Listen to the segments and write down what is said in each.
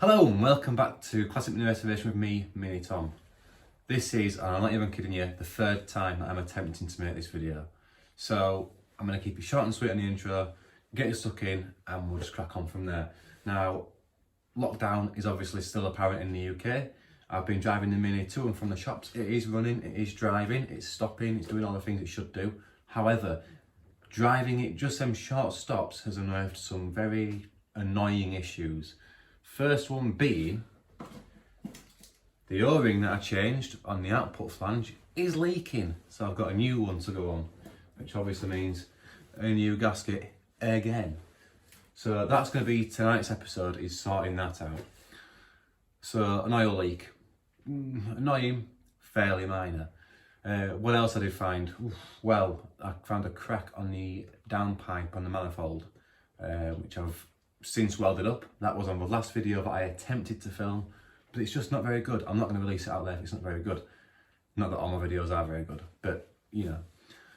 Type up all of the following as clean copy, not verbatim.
Hello and welcome back to Classic Mini Reservation with me, Mini Tom. This is, and I'm not even kidding you, the third time that I'm attempting to make this video. So I'm going to keep it short and sweet on the intro, get you stuck in and we'll just crack on from there. Now, lockdown is obviously still apparent in the UK. I've been driving the Mini to and from the shops. It is running, it is driving, it's stopping, it's doing all the things it should do. However, driving it just them short stops has unearthed some very annoying issues. First one being, the O-ring that I changed on the output flange is leaking. So I've got a new one to go on, which obviously means a new gasket again. So that's going to be tonight's episode, is sorting that out. So an oil leak, annoying, fairly minor. What else I did find? Well, I found a crack on the downpipe on the manifold, which I've since welded up. That was on the last video that I attempted to film, but it's just not very good. I'm not going to release it out there if it's not very good. Not that all my videos are very good, but you know.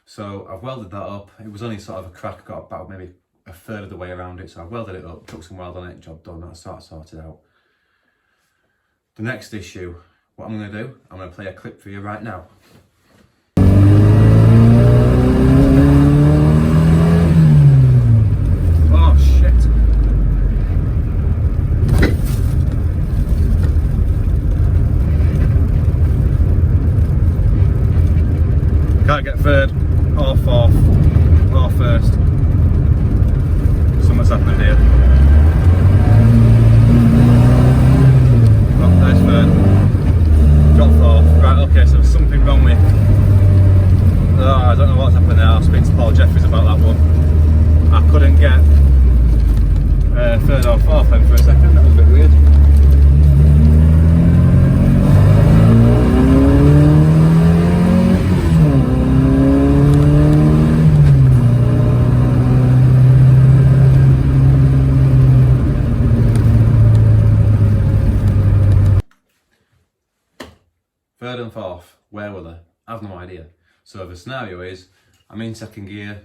So I've welded that up. It was only sort of a crack, got about maybe a third of the way around it, so I welded it up, took some weld on it, job done, that's sorted out. The next issue, what I'm going to do, I'm going to play a clip for you right now. Oh shit. Can't get third or fourth or first. Something's happened here. Oh, there's third. Got fourth. Right, okay, so there's something wrong with. Oh, I don't know what's happened there. I'll speak to Paul Jeffries about that one. I couldn't get third or fourth then for a second. That was a bit weird. Third and fourth, where were they? I have no idea. So the scenario is, I'm in second gear,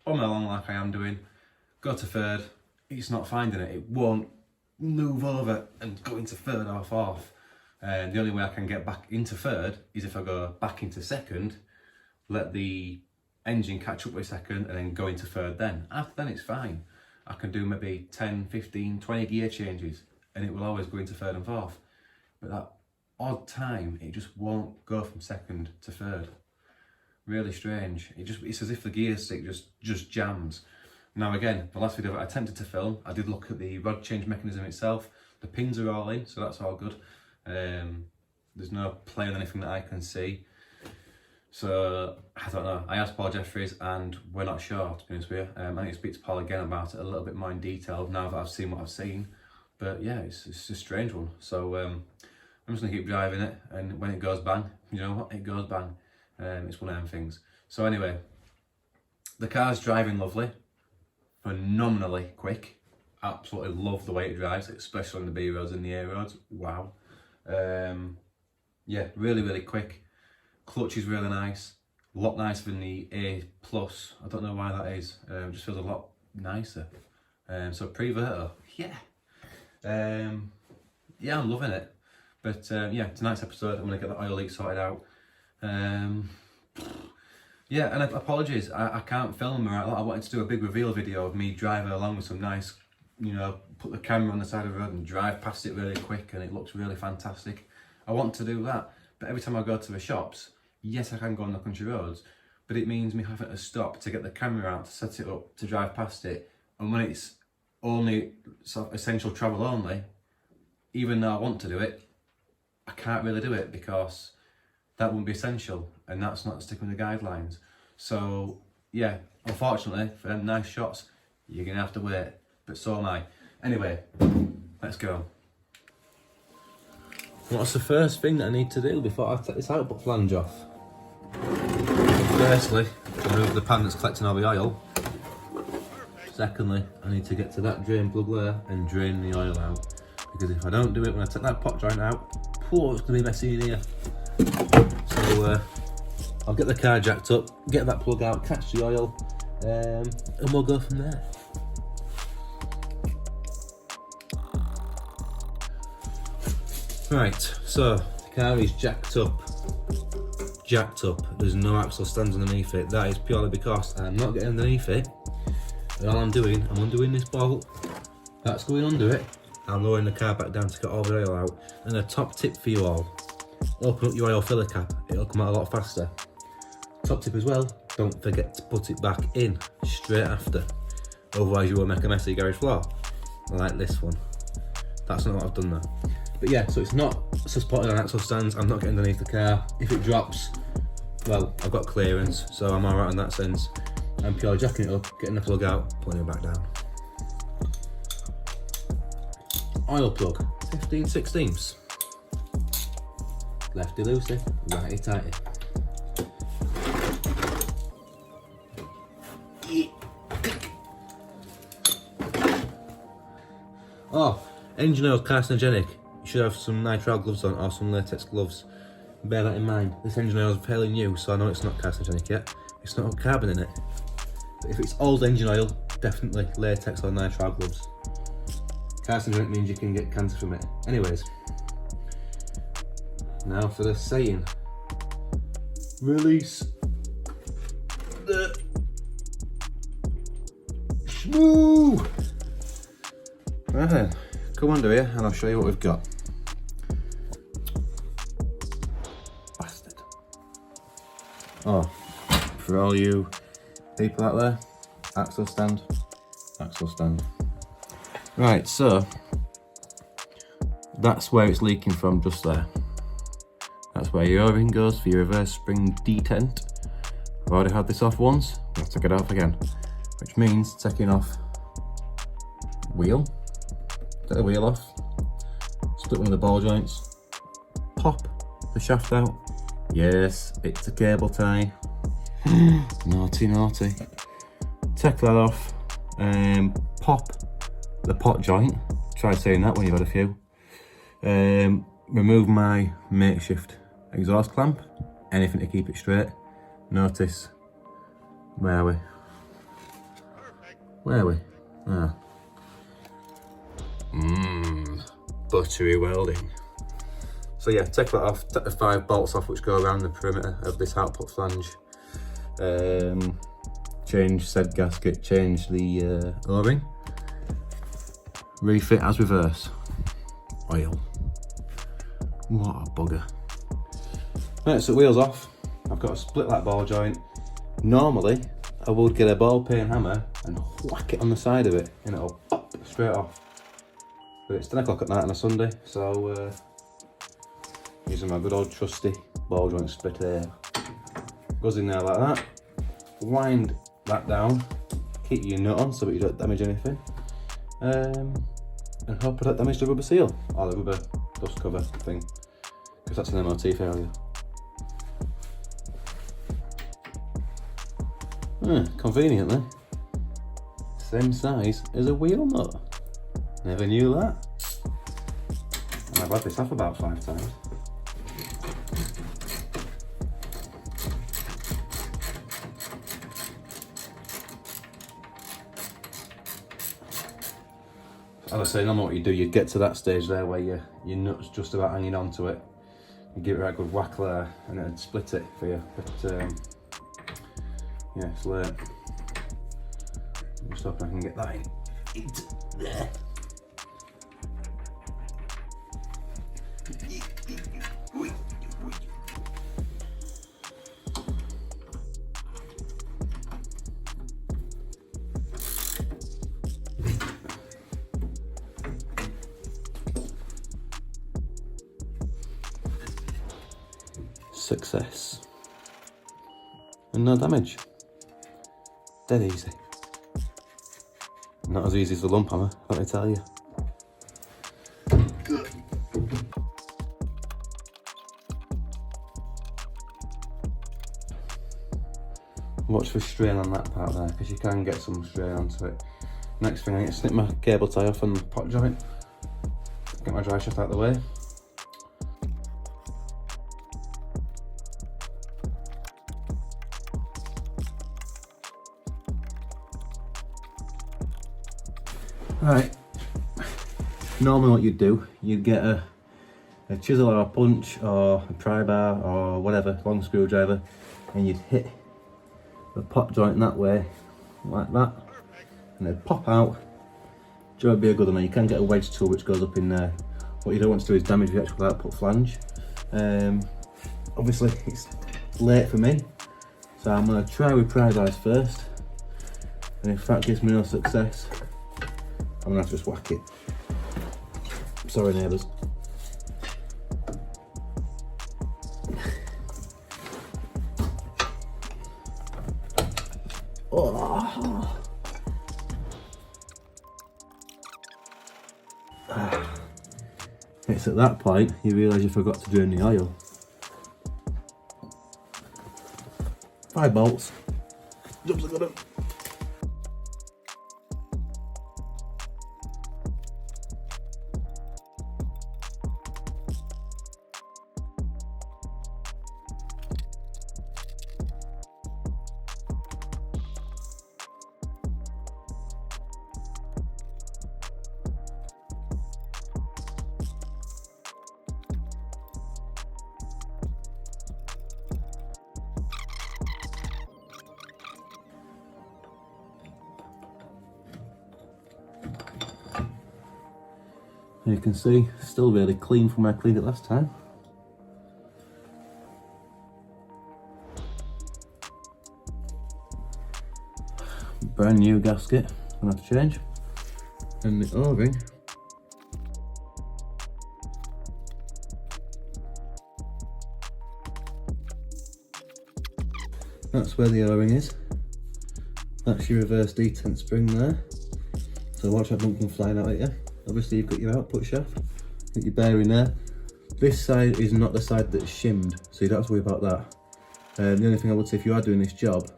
bumming along like I am doing, go to third, it's not finding it. It won't move over and go into third or fourth. And the only way I can get back into third is if I go back into second, let the engine catch up with second and then go into third then. After then it's fine. I can do maybe 10, 15, 20 gear changes and it will always go into third and fourth. But that odd time, it just won't go from second to third. Really strange. It's as if the gear stick just jams. Now again, the last video that I attempted to film, I did look at the rod change mechanism itself. The pins are all in, so that's all good. There's no play on anything that I can see. So I don't know. I asked Paul Jeffries and we're not sure, to be honest with you. I need to speak to Paul again about it a little bit more in detail now that I've seen what I've seen. But yeah, it's a strange one. So I'm just going to keep driving it, and when it goes bang, you know what, it goes bang. It's one of them things. So anyway, the car's driving lovely, phenomenally quick. Absolutely love the way it drives, especially on the B roads and the A roads. Wow. Yeah, really, really quick. Clutch is really nice. A lot nicer than the A+. I don't know why that is. Just feels a lot nicer. So pre-verto, yeah. Yeah, I'm loving it. But yeah, tonight's episode, I'm going to get the oil leak sorted out. Yeah, and apologies, I can't film right. I wanted to do a big reveal video of me driving along with some nice, you know, put the camera on the side of the road and drive past it really quick, and it looks really fantastic. I want to do that, but every time I go to the shops, yes, I can go on the country roads, but it means me having to stop to get the camera out, to set it up, to drive past it, and when it's only sort of essential travel only, even though I want to do it, I can't really do it because that wouldn't be essential, and that's not sticking with the guidelines. So yeah, unfortunately for them nice shots, you're gonna have to wait, but so am I. Anyway, let's go. What's the first thing that I need to do before I take this output flange off? Firstly, remove the pan that's collecting all the oil. Secondly, I need to get to that drain plug there and drain the oil out, because if I don't do it when I take that pot joint out, oh, it's going to be messy in here. So I'll get the car jacked up, get that plug out, catch the oil, and we'll go from there. Right, so the car is jacked up. There's no axle stands underneath it. That is purely because I'm not getting underneath it. And all I'm undoing this bolt. That's going under it. I'm lowering the car back down to get all the oil out. And a top tip for you all: open up your oil filler cap. It'll come out a lot faster. Top tip as well: don't forget to put it back in straight after. Otherwise, you will make a mess of your garage floor, like this one. That's not what I've done there. But yeah, so it's not supported on axle stands. I'm not getting underneath the car. If it drops, well, I've got clearance, so I'm alright in that sense. I'm purely jacking it up, getting the plug out, putting it back down. Oil plug, 15/16. Lefty loosey, righty tighty. Oh, engine oil carcinogenic. You should have some nitrile gloves on or some latex gloves. Bear that in mind. This engine oil is fairly new, so I know it's not carcinogenic yet. It's not got carbon in it. But if it's old engine oil, definitely latex or nitrile gloves. Carcinogenic means you can get cancer from it. Anyways, now for the saying. Release the shmoo. Right then, come under here and I'll show you what we've got. Bastard. Oh, for all you people out there, axle stand. Right, so that's where it's leaking from, just there. That's where your O-ring goes for your reverse spring detent. I've already had this off once, we have to get it off again, which means taking off wheel. Take the wheel off, split one of the ball joints, pop the shaft out. Yes, it's a cable tie. Naughty. Take that off, pop the pot joint. Try saying that when you've had a few. Remove my makeshift exhaust clamp, anything to keep it straight. Notice, where are we? Ah. Buttery welding. So yeah, take that off, take the 5 bolts off which go around the perimeter of this output flange. Change said gasket, change the O-ring. Refit as reverse. Oil. What a bugger. Right, so wheels off. I've got a split like ball joint. Normally, I would get a ball peen hammer and whack it on the side of it and it'll pop straight off. But it's 10 o'clock at night on a Sunday, so using my good old trusty ball joint splitter. Goes in there like that. Wind that down. Keep your nut on so that you don't damage anything. And hope I don't damage the rubber seal or the rubber dust cover thing, because that's an MOT failure. Conveniently, same size as a wheel nut. Never knew that. And I've had this off about 5 times. As I say, no matter what you do, you get to that stage there where your nut's just about hanging onto it. You give it a good whack there and it'd split it for you. But yeah, it's late. I'm just hoping I can get that in there. Success. And no damage. Dead easy. Not as easy as the lump hammer, let me tell you. Watch for strain on that part there, because you can get some strain onto it. Next thing, I need to snip my cable tie off on the pot joint. Get my drive shaft out of the way. Right, normally what you'd do, you'd get a a chisel or a punch or a pry bar or whatever, long screwdriver, and you'd hit the pot joint that way, like that, and they'd pop out. Job would be a good one. You can get a wedge tool which goes up in there. What you don't want to do is damage the actual output flange. Obviously it's late for me, so I'm going to try with pry bars first, and if that gives me no success, I'm going to have to just whack it. Sorry neighbours. Oh. It's at that point you realise you forgot to drain the oil. 5 bolts. Jumps are good. You can see, still really clean from where I cleaned it last time. Brand new gasket, gonna have to change. And the O-ring. That's where the O-ring is. That's your reverse detent spring there. So watch that don't come flying out at you. Obviously you've got your output shaft, got your bearing there. This side is not the side that's shimmed, so you don't have to worry about that. The only thing I would say, if you are doing this job,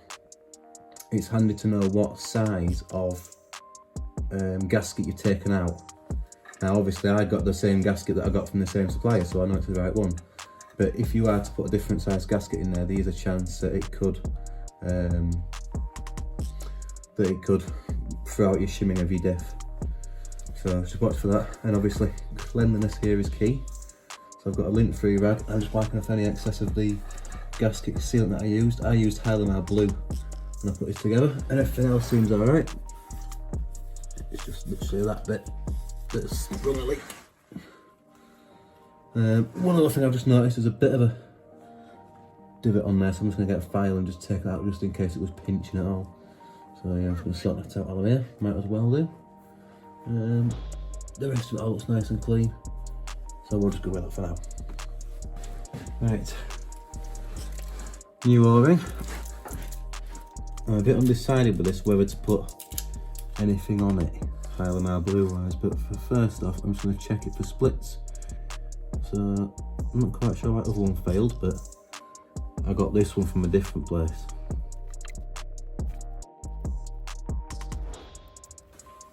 it's handy to know what size of gasket you've taken out. Now obviously I got the same gasket that I got from the same supplier, so I know it's the right one. But if you are to put a different size gasket in there, there's a chance that it could throw out your shimming of your diff. So just watch for that, and obviously cleanliness here is key. So I've got a lint-free rag. I'm just wiping off any excess of the gasket sealant that I used. I used Hylamar Blue when I put this together, and everything else seems alright. It's just literally that bit that's sprung a leak. One other thing I've just noticed is a bit of a divot on there, so I'm just going to get a file and just take it out just in case it was pinching at all. So yeah, I'm just going to sort that out of here, might as well do. The rest of it all looks nice and clean, so we'll just go with that for now. Right, new O-ring. I'm a bit undecided with this whether to put anything on it, Hylamar Blue wise, but for first off I'm just going to check it for splits. So I'm not quite sure why the other one failed, but I got this one from a different place.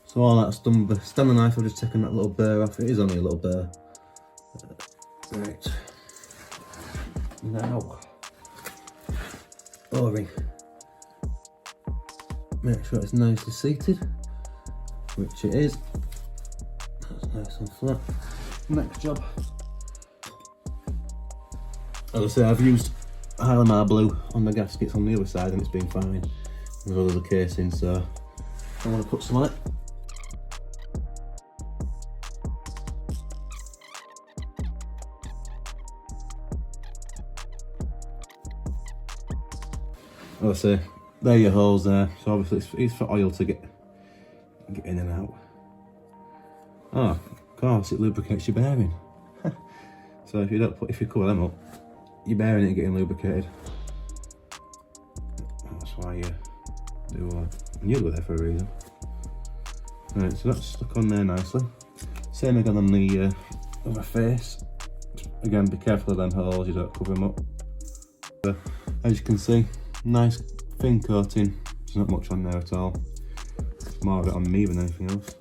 So all that's done with the stand the knife, I've just taken that little burr off. It is only a little burr. Right. Now, O-ring. Make sure it's nicely seated, which it is. That's nice and flat. Next job. As I say, I've used Hylamar Blue on the gaskets on the other side and it's been fine, as well as the casing, so I want to put some on it. As I say, there are your holes there, so obviously it's for oil to get in and out. Oh, of course, it lubricates your bearing. So if you cover them up, your bearing ain't getting lubricated. That's why you do and you'll go there for a reason. Right, so that's stuck on there nicely. Same again on the other face. Again, be careful of them holes, you don't cover them up. But as you can see, nice thin coating. There's not much on there at all. It's more of it on me than anything else.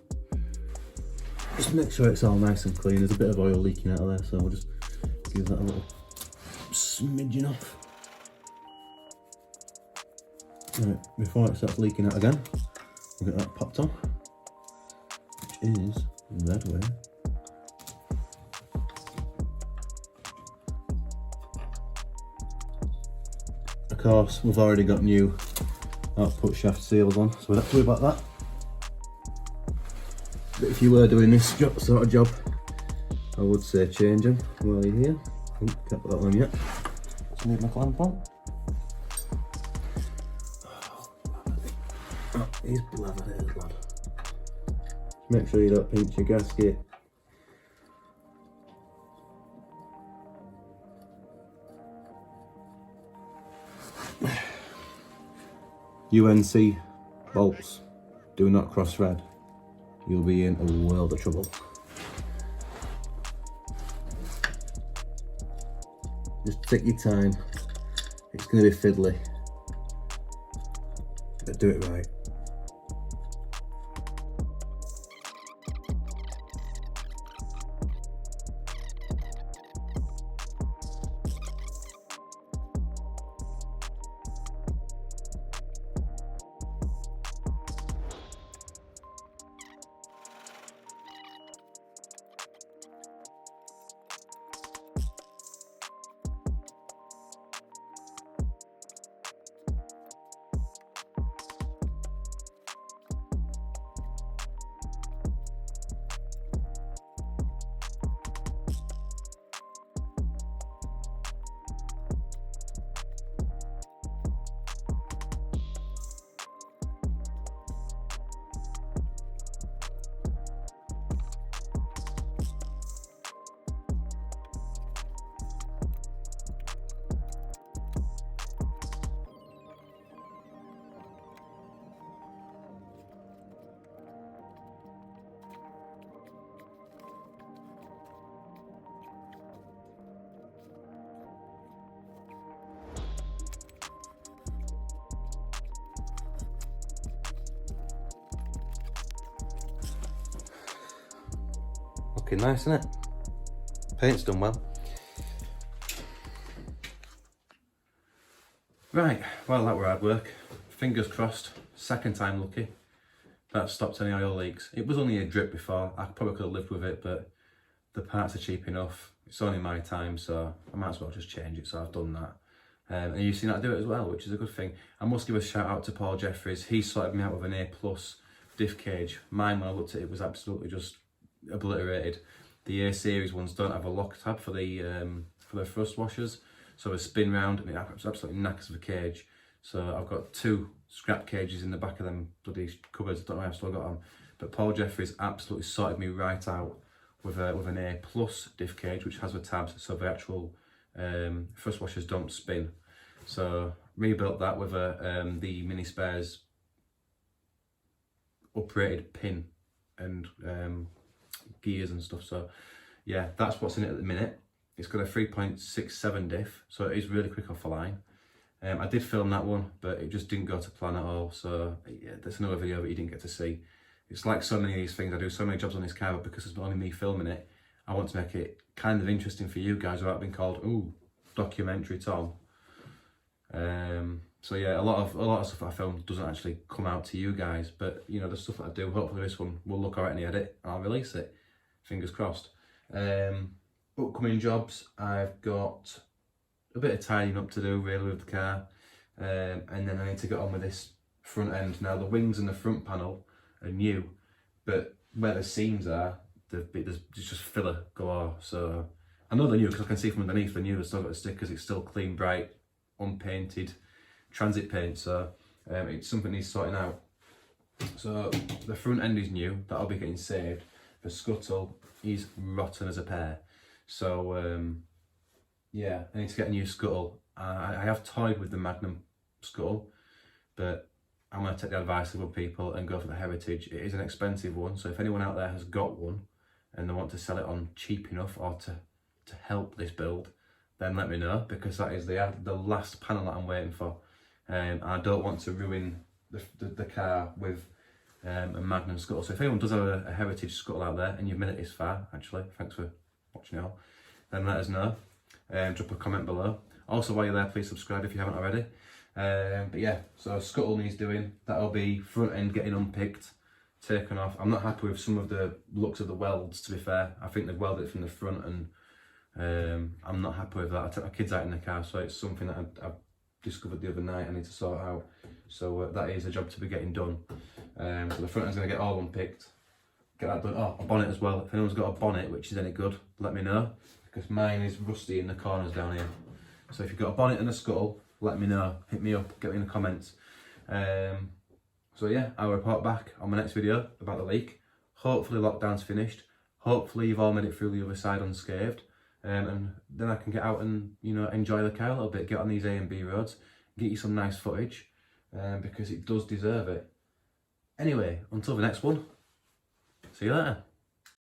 Just make sure it's all nice and clean. There's a bit of oil leaking out of there, so we'll just give that a little smidgen off. Right, before it starts leaking out again, we'll get that popped on, which is that way. of course, we've already got new output shaft seals on, so we don't have to worry about that. But if you were doing this sort of job, I would say change them while you're here. Can't put that on yet. Just need my clamp on. Oh, he's blathered, lad. Make sure you don't pinch your gasket. UNC bolts do not cross thread. You'll be in a world of trouble. Just take your time. It's going to be fiddly, but do it right. Looking nice, isn't it? Paint's done well. Right, well that were hard work. Fingers crossed, second time lucky. That stopped any oil leaks. It was only a drip before, I probably could have lived with it, but the parts are cheap enough. It's only my time, so I might as well just change it, so I've done that. And you've seen that do it as well, which is a good thing. I must give a shout out to Paul Jeffries. He sorted me out with an A+ diff cage. Mine, when I looked at it, was absolutely just obliterated. The A series ones don't have a lock tab for the thrust washers, so they spin round and it's absolutely knackers of a cage. So I've got 2 scrap cages in the back of them bloody cupboards. Don't know how I've still got them, but Paul Jeffries absolutely sorted me right out with an A+ diff cage, which has the tabs, so the actual thrust washers don't spin. So rebuilt that with the mini spares uprated pin and gears and stuff. So yeah, that's what's in it at the minute. It's got a 3.67 diff, so it is really quick off the line. I did film that one, but it just didn't go to plan at all. So yeah, there's another video that you didn't get to see. It's like so many of these things, I do so many jobs on this car, but because it's only me filming it, I want to make it kind of interesting for you guys without being called, ooh, documentary Tom. So yeah, a lot of stuff that I film doesn't actually come out to you guys, but you know, the stuff that I do, hopefully this one will look alright in the edit and I'll release it. Fingers crossed. Upcoming jobs, I've got a bit of tidying up to do really with the car, and then I need to get on with this front end. Now the wings and the front panel are new, but where the seams are, there's just filler galore. So I know they're new because I can see from underneath they're new. They've still got the stickers. It's still clean, bright, unpainted transit paint. So it's something needs sorting out. So the front end is new. That'll be getting saved. The scuttle is rotten as a pear. So yeah, I need to get a new scuttle. I have toyed with the Magnum scuttle, but I'm going to take the advice of good people and go for the Heritage. It is an expensive one, so if anyone out there has got one and they want to sell it on cheap enough or to help this build, then let me know, because that is the last panel that I'm waiting for. I don't want to ruin the car with a Magnum scuttle. So if anyone does have a Heritage scuttle out there and you've made it this far, actually, thanks for watching it all, then let us know. Drop a comment below. Also, while you're there, please subscribe if you haven't already. But yeah, so scuttle needs doing. That'll be front end getting unpicked, taken off. I'm not happy with some of the looks of the welds, to be fair. I think they've welded it from the front, and I'm not happy with that. I took my kids out in the car, so it's something that discovered the other night I need to sort out. So that is a job to be getting done. So the front end's going to get all unpicked. Get that done. Oh, a bonnet as well. If anyone's got a bonnet which is any good, let me know, because mine is rusty in the corners down here. So if you've got a bonnet and a scuttle, let me know. Hit me up, get me in the comments. So yeah, I'll report back on my next video about the leak. Hopefully lockdown's finished. Hopefully you've all made it through the other side unscathed. And then I can get out and, you know, enjoy the car a little bit, get on these A and B roads, get you some nice footage, because it does deserve it. Anyway, until the next one, see you later.